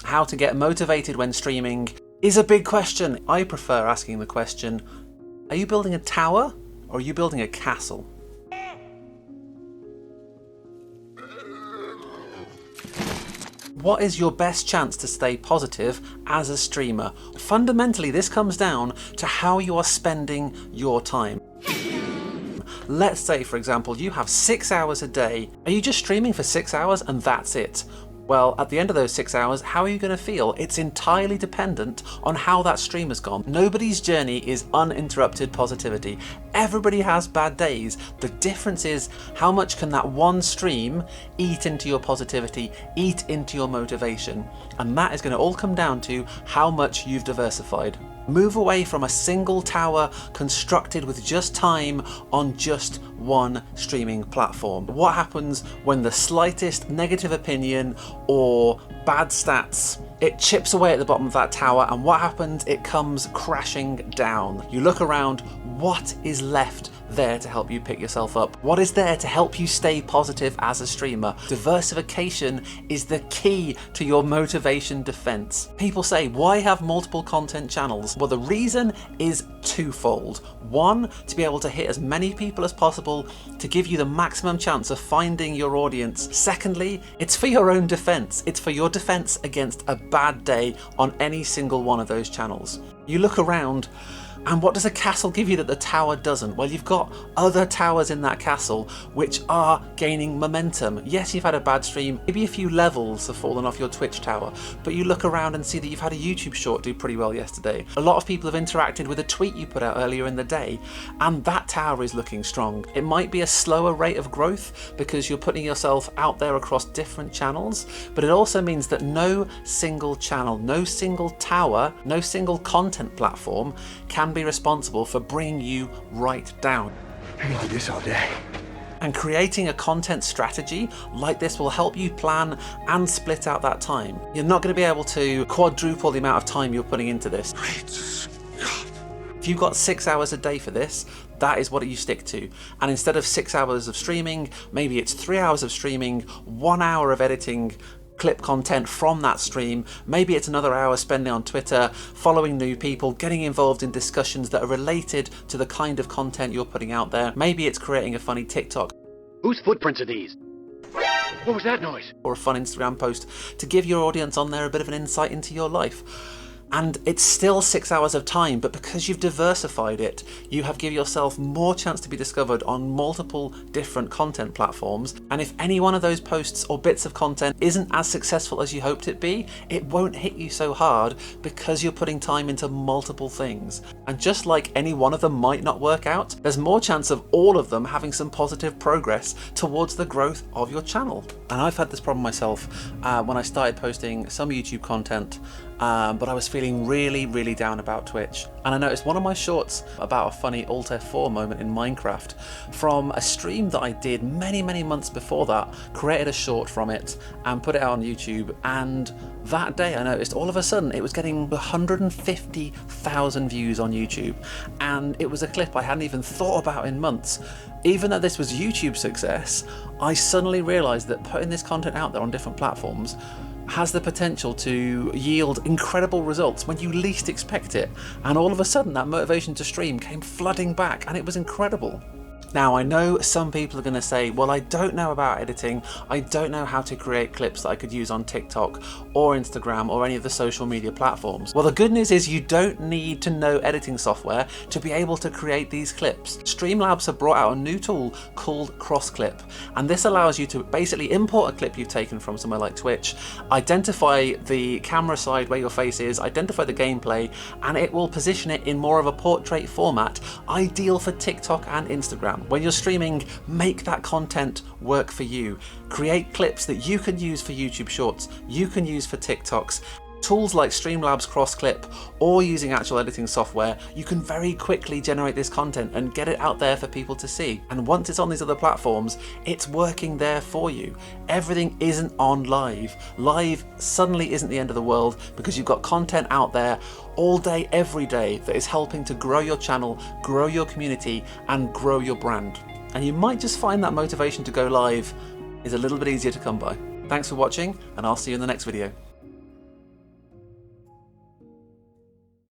How to get motivated when streaming is a big question. I prefer asking the question, are you building a tower or are you building a castle? What is your best chance to stay positive as a streamer? Fundamentally, this comes down to how you are spending your time. Let's say, for example, you have 6 hours a day. Are you just streaming for 6 hours and that's it? Well, at the end of those 6 hours, how are you going to feel? It's entirely dependent on how that stream has gone. Nobody's journey is uninterrupted positivity. Everybody has bad days. The difference is how much can that one stream eat into your positivity, eat into your motivation. And that is going to all come down to how much you've diversified. Move away from a single tower constructed with just time on just one streaming platform. What happens when the slightest negative opinion or bad stats, it chips away at the bottom of that tower, and what happens? It comes crashing down. You look around, what is left there to help you pick yourself up? What is there to help you stay positive as a streamer? Diversification is the key to your motivation defense. People say, why have multiple content channels? Well, the reason is twofold. One, to be able to hit as many people as possible to give you the maximum chance of finding your audience. Secondly, it's for your own defense. It's for your defense against a bad day on any single one of those channels. You look around, and what does a castle give you that the tower doesn't? Well, you've got other towers in that castle which are gaining momentum. Yes, you've had a bad stream, maybe a few levels have fallen off your Twitch tower, but you look around and see that you've had a YouTube short do pretty well yesterday. A lot of people have interacted with a tweet you put out earlier in the day, and that tower is looking strong. It might be a slower rate of growth because you're putting yourself out there across different channels, but it also means that no single channel, no single tower, no single content platform can be responsible for bringing you right down. I can do this all day. And creating a content strategy like this will help you plan and split out that time. You're not going to be able to quadruple the amount of time you're putting into this. If you've got 6 hours a day for this, that is what you stick to. And instead of 6 hours of streaming, maybe it's 3 hours of streaming, 1 hour of editing clip content from that stream. Maybe it's another hour spending on Twitter, following new people, getting involved in discussions that are related to the kind of content you're putting out there. Maybe it's creating a funny TikTok. Whose footprints are these? What was that noise? Or a fun Instagram post to give your audience on there a bit of an insight into your life. And it's still 6 hours of time, but because you've diversified it, you have given yourself more chance to be discovered on multiple different content platforms. And if any one of those posts or bits of content isn't as successful as you hoped it be, it won't hit you so hard because you're putting time into multiple things. And just like any one of them might not work out, there's more chance of all of them having some positive progress towards the growth of your channel. And I've had this problem myself when I started posting some YouTube content, but I was feeling really down about Twitch. And I noticed one of my shorts about a funny Alt F4 moment in Minecraft from a stream that I did many months before that, created a short from it and put it out on YouTube. And that day I noticed all of a sudden it was getting 150,000 views on YouTube. And it was a clip I hadn't even thought about in months. Even though this was YouTube success, I suddenly realized that putting this content out there on different platforms has the potential to yield incredible results when you least expect it. And all of a sudden that motivation to stream came flooding back, and it was incredible. Now, I know some people are going to say, well, I don't know about editing. I don't know how to create clips that I could use on TikTok or Instagram or any of the social media platforms. Well, the good news is you don't need to know editing software to be able to create these clips. Streamlabs have brought out a new tool called Crossclip, and this allows you to basically import a clip you've taken from somewhere like Twitch, identify the camera side where your face is, identify the gameplay, and it will position it in more of a portrait format, ideal for TikTok and Instagram. When you're streaming, make that content work for you. Create clips that you can use for YouTube Shorts, you can use for TikToks. Tools like Streamlabs Crossclip or using actual editing software, you can very quickly generate this content and get it out there for people to see. And once it's on these other platforms, it's working there for you. Everything isn't on live. Live suddenly isn't the end of the world because you've got content out there all day, every day that is helping to grow your channel, grow your community, and grow your brand. And you might just find that motivation to go live is a little bit easier to come by. Thanks for watching, and I'll see you in the next video.